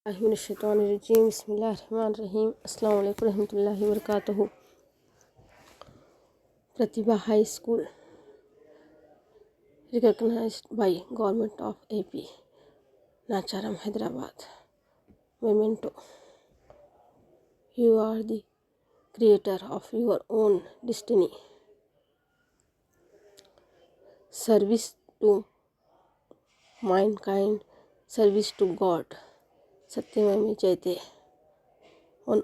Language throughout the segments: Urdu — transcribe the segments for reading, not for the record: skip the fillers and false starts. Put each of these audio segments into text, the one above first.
من الشیطان الرجیم بسم اللہ الرحمن الرحیم السلام علیکم ورحمۃ اللہ وبرکاتہ. Pratibha high school recognized by government of A P Nacharam Hyderabad. Memento: you are the creator of your own destiny. Service to mankind, service to God. ستیہ جیتے. An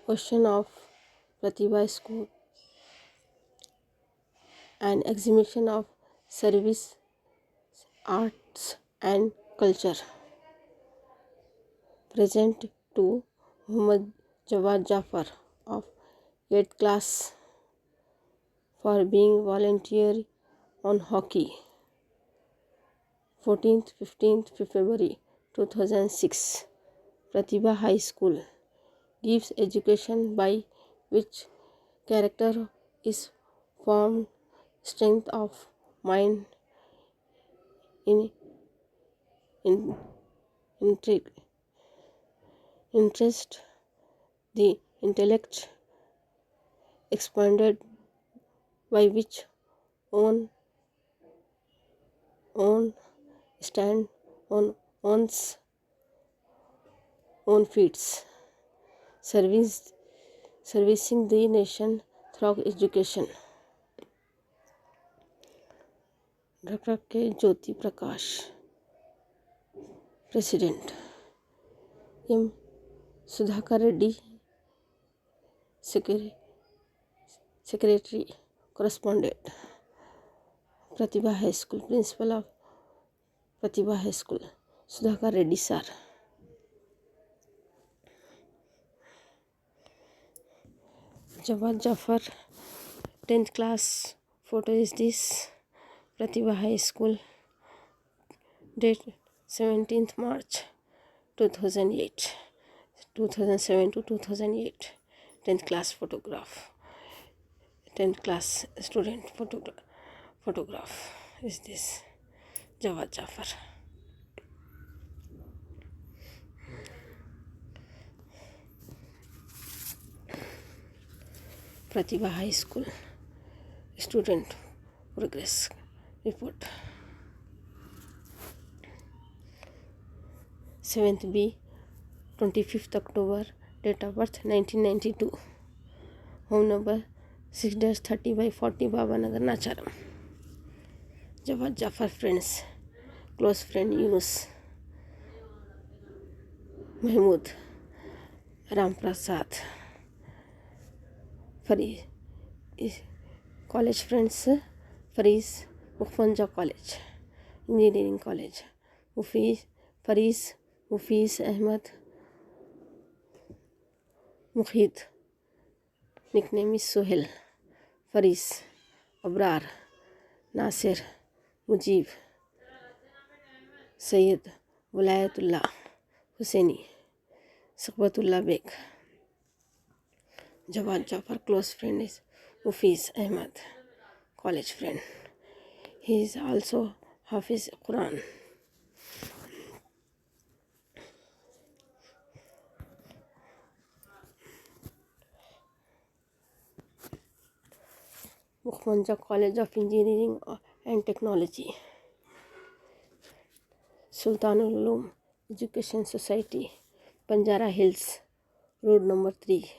ocean of Pratibha school an exhibition of service, arts and culture. Present to Muhammad Jawad Jafar of 8th class for being volunteer on hockey. 14th-15th February 2006. Pratibha High School gives education by which character is formed, strength of mind, interest, the intellect expanded, by which one stand on one's own feet, servicing the nation through education. Doctor K Jyoti Prakash. President M Sudhakar Reddy. Secretary correspondent Pratibha high school. Principal of Pratibha high school Sudhakar Reddy sir. Jawad Jafar 10th class photo is this. Pratibha High School, date 17th March 2008, 2007 to 2008. 10th class photograph. 10th class student photograph is this. Jawad Jafar. Pratibha High School student progress report. 7th B, 25th October, date of birth 1992, home number 6-30/40 Babanagar, Nacharam. Jawad Jafar friends. Close friend Yunus, Mahmood, Ram Prasad. College friends: Fariz, Mukhfanja College, Engineering College. Fariz, Mufiz Ahmed, Mukhid, nickname is Sohel. Fariz, Abrar, Nasir, Mujib, Sayyid, Wilayatullah, Hussaini, Saqbatullah Beg. Jawad Jafar close friend is Mufiz Ahmed, college friend. He is also Hafiz Quran. Mukhfanja College of Engineering and Technology. Sultanul Uloom Education Society, Banjara Hills, Road number 3,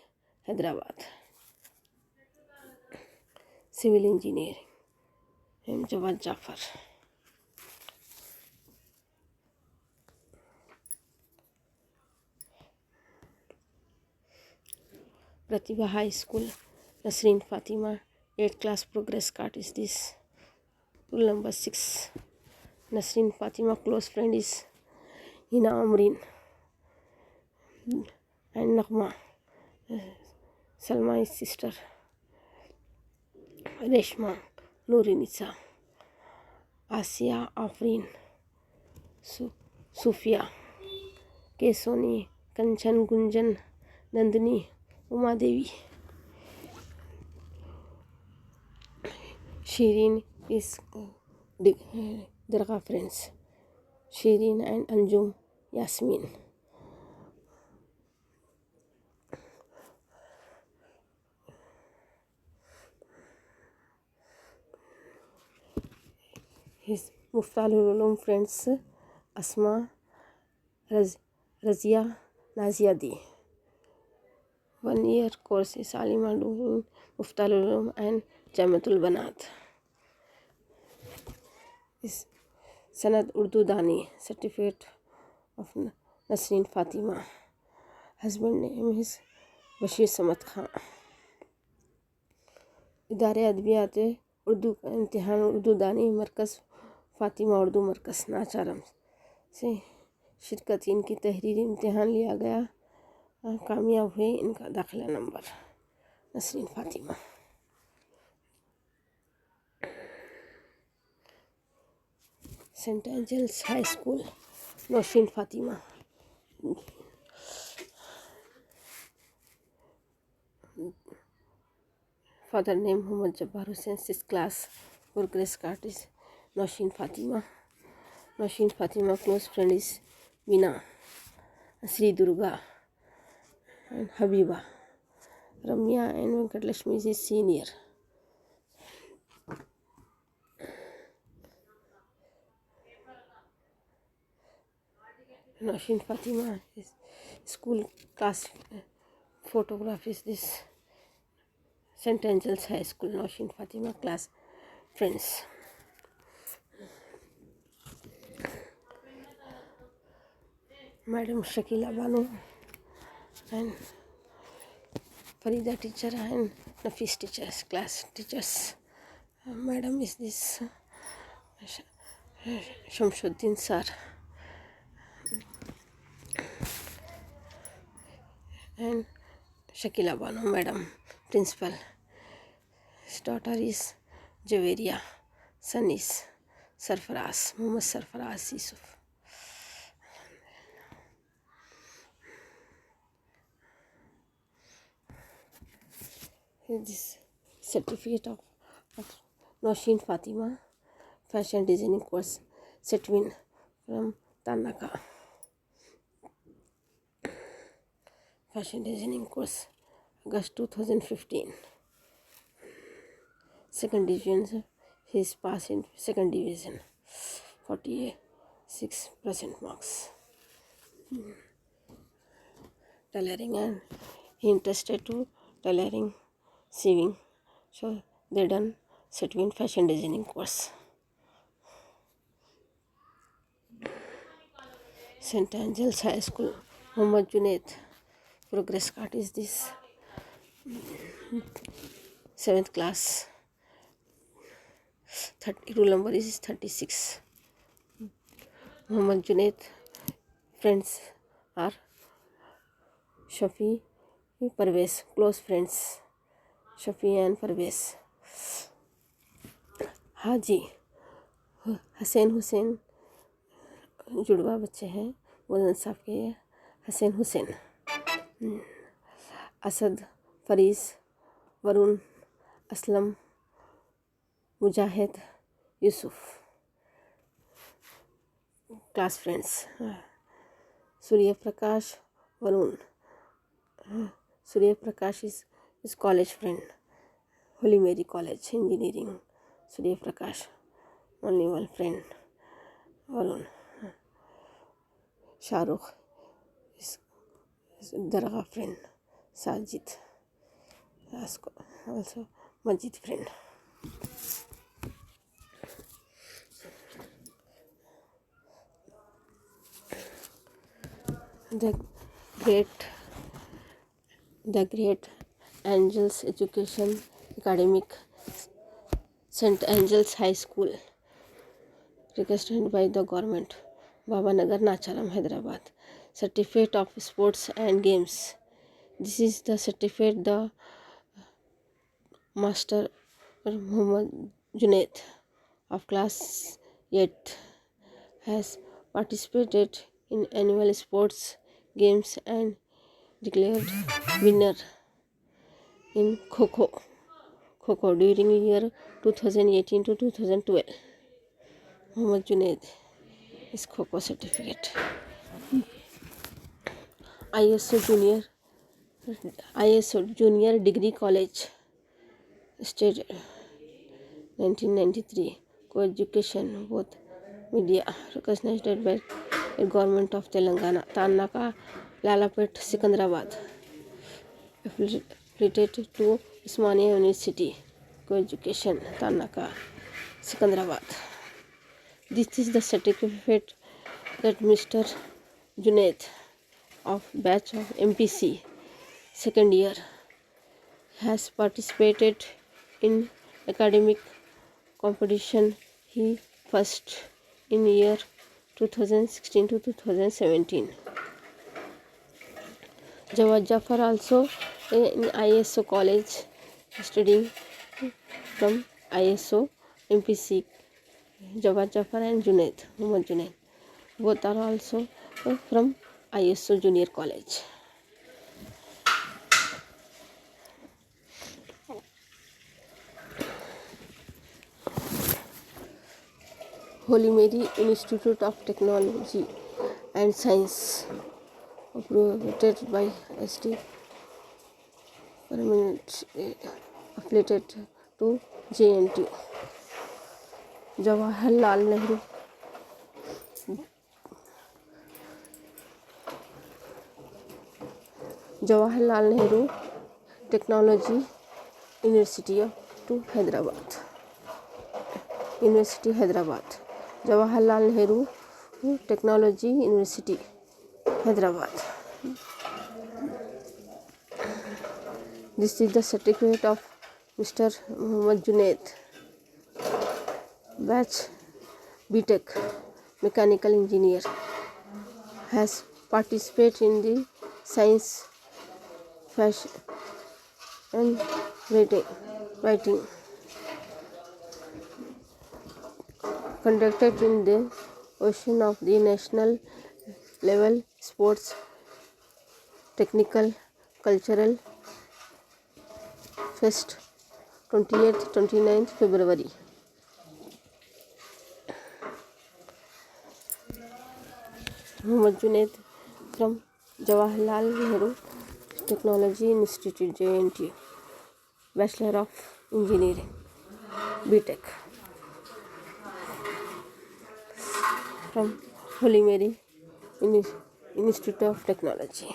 Hyderabad. Civil Engineering. I am Jawad Jafar. Pratibha High School, Nasreen Fatima, 8th class progress card is this. Rule number 6. Nasreen Fatima close friend is Hina Amreen and Naghma. Salma is sister. Reshma, Noori Nisa, Asiya Afreen, Sufia, Kesoni, Kanchan Gunjan, Nandini, Uma Devi. Shireen is Dargah friends. Shireen and Anjum, Yasmin. Miftahul Uloom friends Asma Razia Nazia دی. 1 year course is عالمہ doing مفتال العلوم and جامعۃ البنات. سند اردو دانی certificate of Nasreen Fatima. Husband name is Bashir Samad Khan. ادارے ادبیات اردو کا امتحان اردو دانی مرکز فاطمہ اردو مرکز ناچارم سے شرکت. ان کی تحریری امتحان لیا گیا، کامیاب ہوئے. ان کا داخلہ نمبر. Nasreen Fatima. Saint angels high school Nausheen Fatima. Father name Mohammed Jabbar Hussain. 6th class progress card is Nausheen Fatima. Nausheen Fatima close friend is Meena, Sri Durga and Habiba. Ramya and Venkat Lakshmi is senior. Nausheen Fatima school class photograph is this. Saint angels high school Nausheen Fatima class friends. Madam Shakila Bano and Farida teacher and Nafees teachers class teachers. Madam is this Shams Uddin sir and Shakila Bano madam principal. His daughter is Javeria. Son is Sarfaraz, Muhammad Sarfaraz Yusuf. This certificate of Nosheen Fatima fashion designing course Setwin from Tanaka. Fashion designing course August 2015. Second division, he is passed in second division, 46% marks. Tailoring and he interested to tailoring, sewing, so they done Setwin fashion designing course. St. Angels High School, Muhammad Junaid. Progress card is this. 7th class. Roll number is 36. Muhammad Junaid. Friends are Shafi, Parvez. Close friends Shafi and Parvez. حاجی حسین حسین جڑوا بچے ہیں وزن صاحب کے. Hussain Hussain. Asad Fariz Varun Aslam Mujahid Yusuf. Class friends Surya Prakash Varun. Surya Prakash is college friend. Holy Mary college engineering. Surya Prakash only one friend Varun. Shah Rukh درگاہ friend. Sajid also Masjid friend. The Great Angels Education Academic, St. Angels High School, registered by the government, Babanagar, Nacharam, Hyderabad. Certificate of Sports and Games. This is the certificate the Master Muhammad Junaid of class 8 has participated in annual sports games and declared winner in Kho during year 2018 to 2012. Muhammad Junaid is Kho certificate. ISO Junior Degree College, State 1993. Co-education, both media recognized by the government of Telangana. Tanaka Lalapet Sikandrabad affiliated to Osmania University Co-education Tanaka Sikandrabad. This is the certificate that Mr. Junaid of batch of MPC second year has participated in academic competition. He first in year 2016 to 2017. Jawad Jafar also in ISO college studying from ISO MPC. Jawad Jafar and Junaid, Muhammad Junaid, both are also from ISO Junior College. Holy Mary Institute of Technology and Science, approved by ST, permanent affiliated to JNT. Jawaharlal Nehru Technology University to Hyderabad. University Hyderabad. Jawaharlal Nehru Technology University Hyderabad. This is the certificate of Mr. Muhammad Junaid, batch BTech Mechanical Engineer, has participated in the science, fashion and writing conducted in the ocean of the national level sports, technical, cultural fest 28th-29th February. Muhammad Junaid from Jawaharlal Nehru Technology Institute JNT, Bachelor of Engineering, BTech, from Holy Mary Institute of Technology.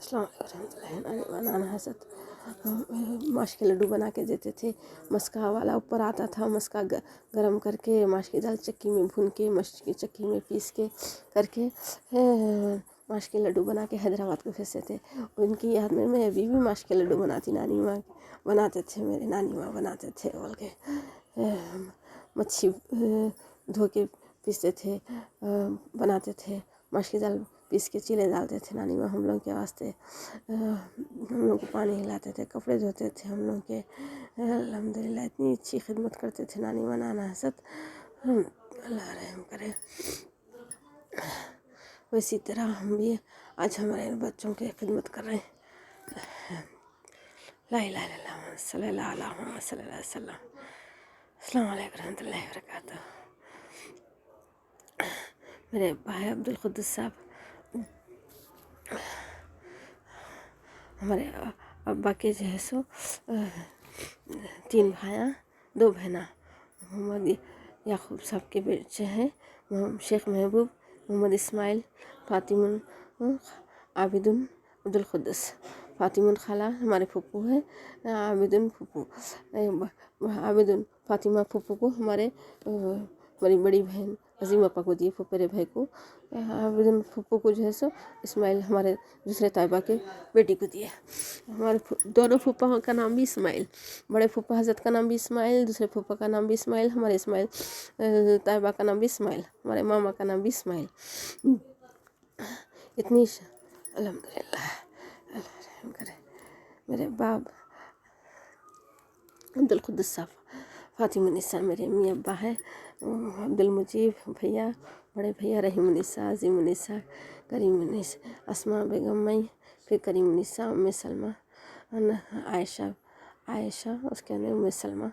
السلام علیکم ورحمۃ اللہ نانا حضرت ماش کے لڈو بنا کے دیتے تھے. مسکا والا اوپر آتا تھا، مسکا گرم کر کے ماش کی دال چکی میں بھون کے ماش کی چکی میں پیس کے کر کے ماش کے لڈو بنا کے حیدرآباد کو بھیجتے تھے. ان کی یاد میں ابھی بھی ماش کے لڈو بناتی، نانی ماں بناتے تھے، میرے نانی ماں بناتے تھے بول کے. مچھی دھو کے پیستے تھے، بناتے تھے. ماش کی دال پیس کے چیلے ڈالتے تھے نانی ماں ہم لوگ کے واسطے. ہم لوگ کو پانی ہلاتے تھے، کپڑے دھوتے تھے ہم لوگ کے. الحمدللہ اتنی اچھی خدمت کرتے تھے نانی ماں نانا حضرت، اللہ رحم کرے. اسی طرح ہم بھی آج ہمارے بچوں کی خدمت کر رہے ہیں. لا الہ الا اللہ محمد صلی اللہ علیہ محمد صلی اللہ علیہ وسلم. السلام علیکم ورحمۃ اللہ وبرکاتہ. میرے بھائی عبدالقدس صاحب، ہمارے ابا کے جو ہے سو 3 بھائیاں 2 بہناں. محمد یعقوب صاحب کے بچے ہیں شیخ محبوب، محمد اسماعیل، فاطمہ، عابدن، عبدالقدس. فاطمہ خالہ ہمارے پھپھو ہیں، عابدن پھپھو، عابدن فاطمہ پھپھو کو ہمارے بڑی بہن عظیم اپا کو دی، پھپھیرے بھائی کو. عابدن پھپھو کو جو ہے سو اسماعیل ہمارے دوسرے طیبہ کے بیٹی کو دیے. ہمارے دونوں پھوپھا کا نام بھی اسماعیل، بڑے پھوپھا حضرت کا نام بھی اسماعیل، دوسرے پھوپھا کا نام بھی اسماعیل، ہمارے اسماعیل طیبہ کا نام بھی اسماعیل، ہمارے ماما کا نام بھی اسماعیل. اتنی الحمدللہ اللہ رحم کرے. میرے باپ عبدالقدس صاحب، فاطمہ النساء میرے امی ابا ہے، عبدالمجیب بھیا، بڑے بھیا رحیم النساء، عظیم النساء، کریم النساء، اسماء بیگم مئی، پھر کریم النساء، ام سلمہ، عائشہ اس کے اندر ام سلمہ،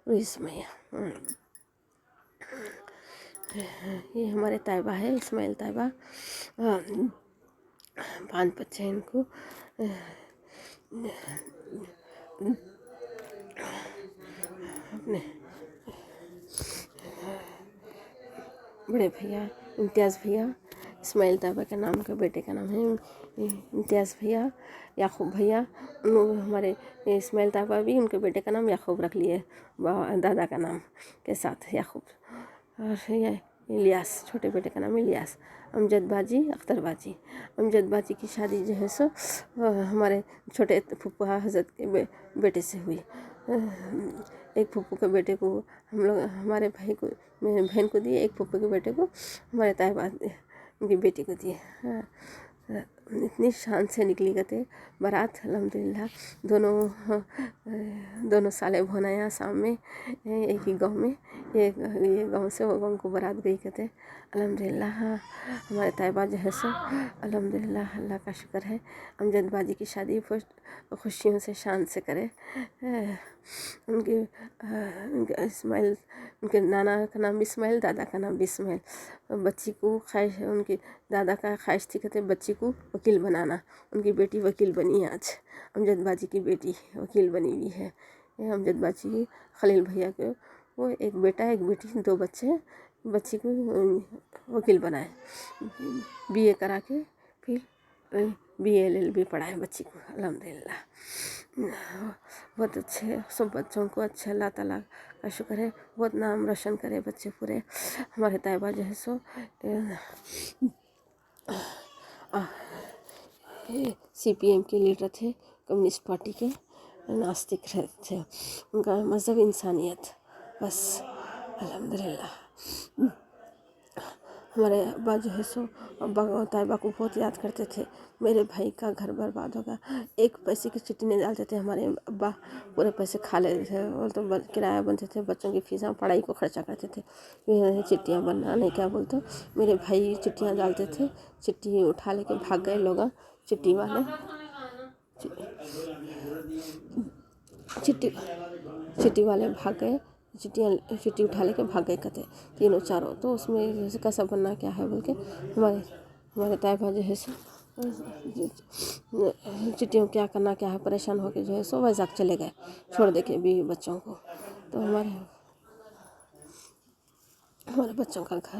روئی سمیہ. یہ ہمارے طیبہ ہے اسماعیل طیبہ. 5 بچے ہیں ان کو. اپنے بڑے بھیا امتیاز بھیا، اسماعیل طیبہ کے نام کا بیٹے کا نام ہے امتیاز بھیا. یعقوب بھیا، ہمارے اسماعیل طیبہ بھی ان کے بیٹے کا نام یعقوب رکھ لیے دادا کا نام کے ساتھ یعقوب. اور یہ الیاس، چھوٹے بیٹے کا نام الیاس. امجد باجی، اختر باجی. امجد باجی کی شادی جو ہے سو ہمارے چھوٹے پھوپھا حضرت کے بیٹے سے ہوئی. ایک پھوپھو کے بیٹے کو ہم لوگ ہمارے بھائی کو میرے بہن کو دیے، ایک پھوپھو کے بیٹے کو ہمارے طیبہ کی بیٹی کو دیے. اتنی شان سے نکلی گتے بارات الحمدللہ. دونوں سالے بھونایا شام میں ایک ہی گاؤں میں، یہ گاؤں سے وہ گاؤں کو بارات گئی کہتے الحمدللہ. ہمارے طیبہ جو ہے سو الحمدللہ اللہ کا شکر ہے. امجد باجی کی شادی خوشیوں سے شان سے کرے. ان کے اسماعیل، ان کے نانا کا نام بھی اسماعیل، دادا کا نام بھی اسماعیل. بچی کو خواہش، ان کے دادا کا خواہش تھی کہتے بچی کو وکیل بنانا. ان کی بیٹی وکیل بنی ہے آج. امجد باجی کی بیٹی وکیل بنی ہوئی ہے. امجد باجی خلیل بھیا کے وہ ایک بیٹا ایک بیٹی 2 بچے ہیں. بچی کو وکیل بنائے، BA کرا کے پھر BA LLB پڑھائے بچی کو الحمدللہ. بہت اچھے سب بچوں کو اچھے اللہ تعالیٰ کا شکر ہے، بہت نام روشن کرے بچے پورے. ہمارے طیبہ جو ہے سو CPM کے لیڈر تھے، کمیونسٹ پارٹی کے ناستک تھے. ان کا مذہب انسانیت بس الحمدللہ. ہمارے ابا جو ہے سو ابا طیبہ کو بہت یاد کرتے تھے. میرے بھائی کا گھر برباد ہوگا، 1 پیسے کی چٹی نہیں ڈالتے تھے ہمارے ابا، پورے پیسے کھا لیتے تھے. اور تو کرایہ بنتے تھے، بچوں کی فیساں پڑھائی کو خرچہ کرتے تھے. چٹیاں بننا نہیں کیا بولتے، میرے بھائی چٹیاں ڈالتے تھے. چٹی اٹھا لے کے بھاگ گئے لوگ، چٹی والے چٹی والے بھاگ گئے. چٹی اٹھا لے کے بھاگ گئے کہتے 3 4. تو اس میں جیسے کیسا بننا کیا ہے بول کے ہمارے طیبہ جو ہے سو چٹیوں کیا کرنا کیا ہے پریشان ہو کے جو ہے سو ویزاگ چلے گئے چھوڑ دے کے بیوی بچوں کو. تو ہمارے بچوں کا گھر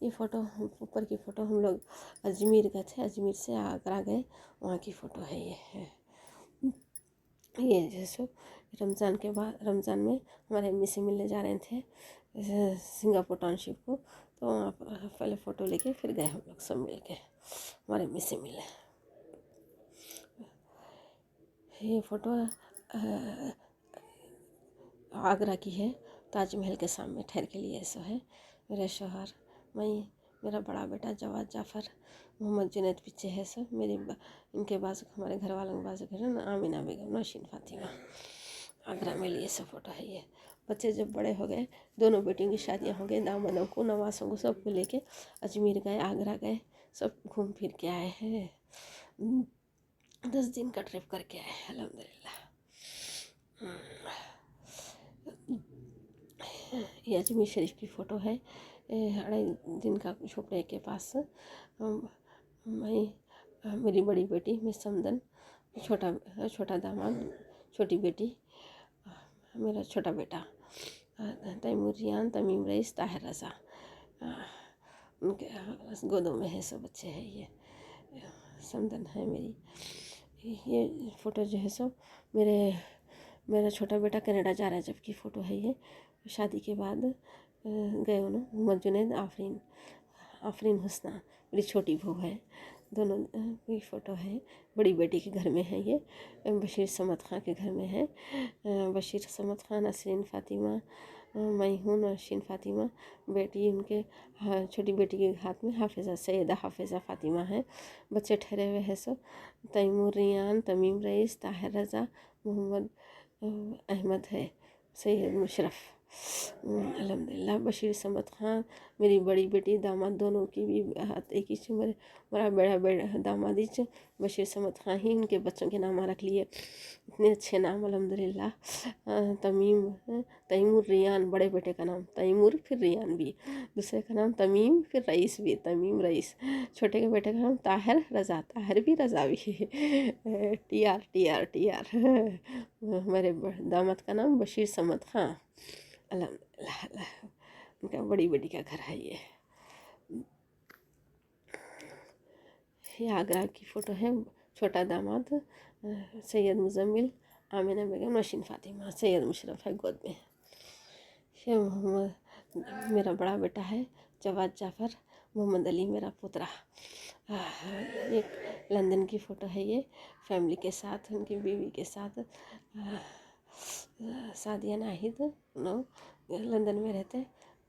یہ فوٹو اوپر کی فوٹو ہم لوگ اجمیر گئے تھے، اجمیر سے آگرہ گئے، وہاں کی فوٹو ہے یہ جو سو رمضان کے بعد رمضان میں ہمارے امی سے ملنے جا رہے تھے سنگاپور ٹاؤن شپ کو، تو وہاں پر پہلے فوٹو لے کے پھر گئے ہم لوگ سب مل کے ہمارے امی سے ملے۔ یہ فوٹو آگرہ کی ہے، تاج محل کے سامنے ٹھہر کے لیے سو ہے۔ میرے شوہر، میں، میرا بڑا بیٹا جواد جعفر، محمد جنید پیچھے ہے سو، ان کے بازو ہمارے گھر والوں کے بازو آمینہ بیگم، نوشین فاطمہ، آگرہ میں لیے سو فوٹو ہے یہ۔ بچے جب بڑے ہو گئے، دونوں بیٹیوں کی شادیاں ہو گئی، دامادوں کو، نواسوں کو، سب کو لے کے اجمیر گئے، آگرہ گئے، سب گھوم پھر کے آئے ہیں، 10 دن کا ٹرپ کر کے آئے ہیں الحمدللہ۔ یہ اجمیر شریف کی فوٹو ہے، 2.5 دن کا جھوپڑے کے پاس میں، میری بڑی بیٹی مس سمدن، چھوٹا داماد، چھوٹی بیٹی، میرا چھوٹا بیٹا تیمور ریان، تمیم رئیس، طاہر رضا، ان کے گودوں میں ہے سب بچے ہیں، یہ سمدن ہے میری۔ یہ فوٹو جو ہے سو میرا چھوٹا بیٹا کینیڈا جا رہا ہے جب کی فوٹو ہے یہ، شادی کے بعد گئے انہوں، محمد جنید، آفرین حسنہ میری چھوٹی بہو ہے، دونوں کی فوٹو ہے۔ بڑی بیٹی کے گھر میں ہے یہ، بشیر صمد خان کے گھر میں ہے، بشیر صمد خان، نسرین فاطمہ، میں ہوں نوشین فاطمہ، بیٹی ان کے چھوٹی بیٹی کے ہاتھ میں حافظہ، سیدہ حافظہ فاطمہ ہے، بچے ٹھہرے ہوئے ہیں سو تیمور ریان، تمیم رئیس، طاہر رضا، محمد احمد ہے، سید مشرف، الحمدللہ۔ بشیر صمد خان میری بڑی بیٹی، داماد دونوں کی بھی ایک ہی میرا بڑا داماد بشیر صمد خان ہی، ان کے بچوں کے نام رکھ لیے، اتنے اچھے نام الحمدللہ۔ تیمور ریان، بڑے بیٹے کا نام تیمور، پھر ریان بھی، دوسرے کا نام تمیم، پھر رئیس بھی، تمیم رئیس، چھوٹے کے بیٹے کا نام طاہر رضا، طاہر بھی رضا بھی، ٹی آر میرے داماد کا نام بشیر صمد خان، الحمدللہ۔ ان کا بڑی بیٹی کا گھر ہے یہ۔ یہ آگرہ کی فوٹو ہے، چھوٹا داماد سید مزمل، آمینہ بیگم، نوشین فاطمہ، سید مشرف ہے گود میں۔ یہ میرا بڑا بیٹا ہے جواد جعفر، محمد علی میرا پوترا۔ ایک لندن کی فوٹو ہے یہ، فیملی کے ساتھ، ان کی بیوی کے ساتھ، سعدیہ ناہید، لندن میں رہتے،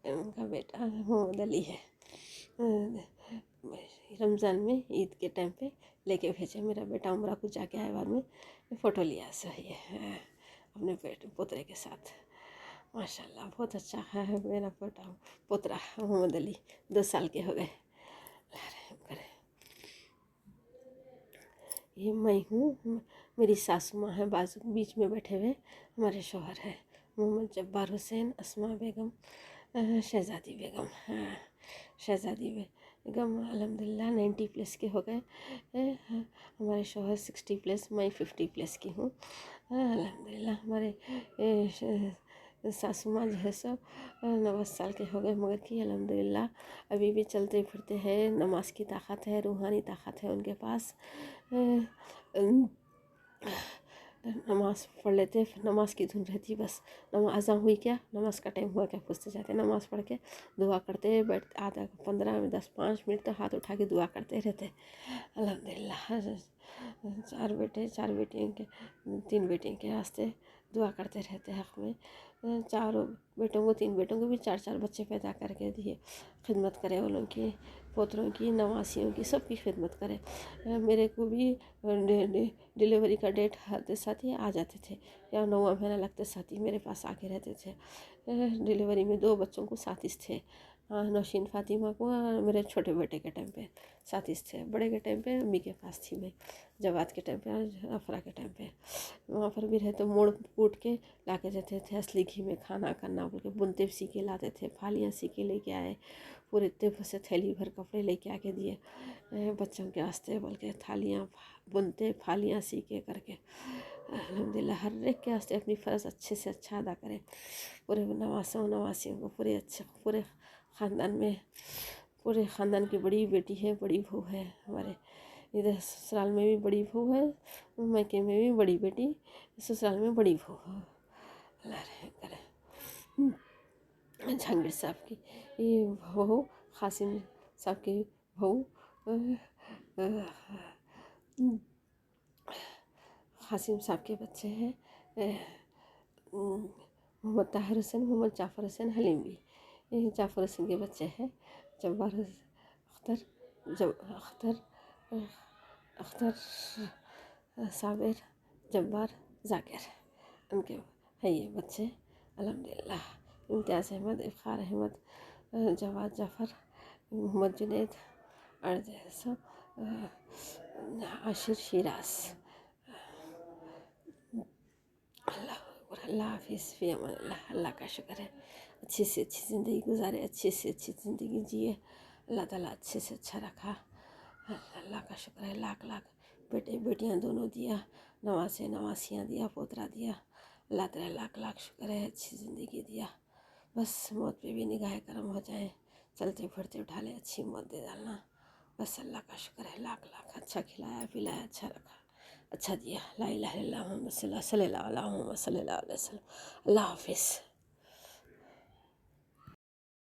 ان کا بیٹا محمد علی ہے۔ رمضان میں عید کے ٹائم پہ لے کے بھیجے، میرا بیٹا عمرہ کو جا کے آئے، بعد میں فوٹو لیا صحیح ہے اپنے پوترے کے ساتھ، ماشاءاللہ بہت اچھا ہے میرا پوترا محمد علی، 2 سال کے ہو گئے، اللہ رحم کرے۔ یہ میں ہوں، میری ساسو ماں ہے، بازو بیچ میں بیٹھے ہوئے ہمارے شوہر ہے، محمد جبار حسین، اسماء بیگم، شہزادی بیگم، شہزادی بیگم الحمدللہ 90+ کے ہو گئے، ہمارے شوہر 60+، میں 50+ کی ہوں، الحمدللہ۔ ہمارے ساسو ماں جو ہے سو 90 سال کے ہو گئے مگر کی، الحمدللہ ابھی بھی چلتے پھرتے ہیں، نماز کی طاقت ہے، روحانی طاقت ہے ان کے پاس، نماز پڑھ لیتے، نماز کی دھن رہتی، بس اذان ہوئی کیا، نماز کا ٹائم ہوا کیا پوچھتے جاتے، نماز پڑھ کے دعا کرتے بیٹھتے، آدھا 15 منٹ تک ہاتھ اٹھا کے دعا کرتے رہتے، الحمدللہ۔ 4 بیٹے، 4 بیٹیوں کے، 3 بیٹیوں کے واسطے دعا کرتے رہتے حق میں، 4 بیٹوں کو، 3 بیٹوں کو بھی 4 بچے پیدا کر کے دیے، خدمت کرے ان کی، پوتروں کی، نواسیوں کی، سب کی خدمت کرے۔ میرے کو بھی ڈیلیوری کا ڈیٹ آتے ساتھ ہی آ جاتے تھے، یا 9واں مہینہ لگتے ساتھ ہی میرے پاس آ کے رہتے تھے، ڈیلیوری میں 2 بچوں کو ساتھ تھے، نوشین فاطمہ کو، اور میرے چھوٹے بیٹے کے ٹائم پہ ساتھ تھے، بڑے کے ٹائم پہ امی کے پاس تھی میں، جواد کے ٹائم پہ اور افرا کے ٹائم پہ، وہاں پر بھی رہتے، موڑ کوٹ کے لا کے دیتے تھے، اصلی گھی میں کھانا کرنا بول کے، بنتے سی کے لاتے تھے، پھالیاں سی کے لے کے آئے، پورے اتنے سے تھیلی بھر کپڑے لے کے آ کے دیے بچوں کے واسطے بول کے، تھالیاں بنتے، پھالیاں سی کے کر کے، الحمدللہ ہر ایک کے واسطے اپنی فرض اچھے سے اچھا ادا کرے، پورے نواسوں نواسیوں کو، پورے اچھے، پورے خاندان میں پورے خاندان کی بڑی بیٹی ہے، بڑی بہو ہے ہمارے ادھر سسرال میں بھی بڑی بہو ہے، میکے میں بھی بڑی بیٹی، سسرال میں بڑی بہو ہے۔ اللہ رحم کرے۔ جہانگیر صاحب کی بہو، قاسم صاحب کی بہو، قاسم صاحب کے بچے ہیں، محمد طاہر حسین، محمد جعفر حسین حلیمی، جعفر حسین کے بچے ہیں، جبار اختر، اختر صابر، جبار، ذاکر، ان کے ہیں یہ بچے الحمدللہ۔ امتیاز احمد، افخار احمد، جواد جعفر، محمد جنید، اور عاشر شیراز۔ اللہ حافظ، فی امان اللہ۔ اللہ کا شکر ہے اچھی سے اچھی زندگی گزارے، اچھی سے اچھی زندگی جیے، اللہ تعالیٰ اچھے سے اچھا رکھا۔ اللہ کا شکر ہے، لاکھ لاکھ بیٹے بیٹیاں دونوں دیا، نواسے نواسیاں دیا، پوترا دیا، اللہ تعالیٰ لاکھ لاکھ شکر ہے، اچھی زندگی دیا۔ بس موت پہ بھی نگاہ کرم ہو جائے، چلتے پھرتے اٹھا لے، اچھی موت دے ڈالنا، بس اللہ کا شکر ہے، لاکھ لاکھ۔ اچھا کھلایا پلایا، اچھا رکھا، اچھا دیا۔ لا الہ الا اللہ محمد صلی اللہ علیہ وسلم، اللہ حافظ۔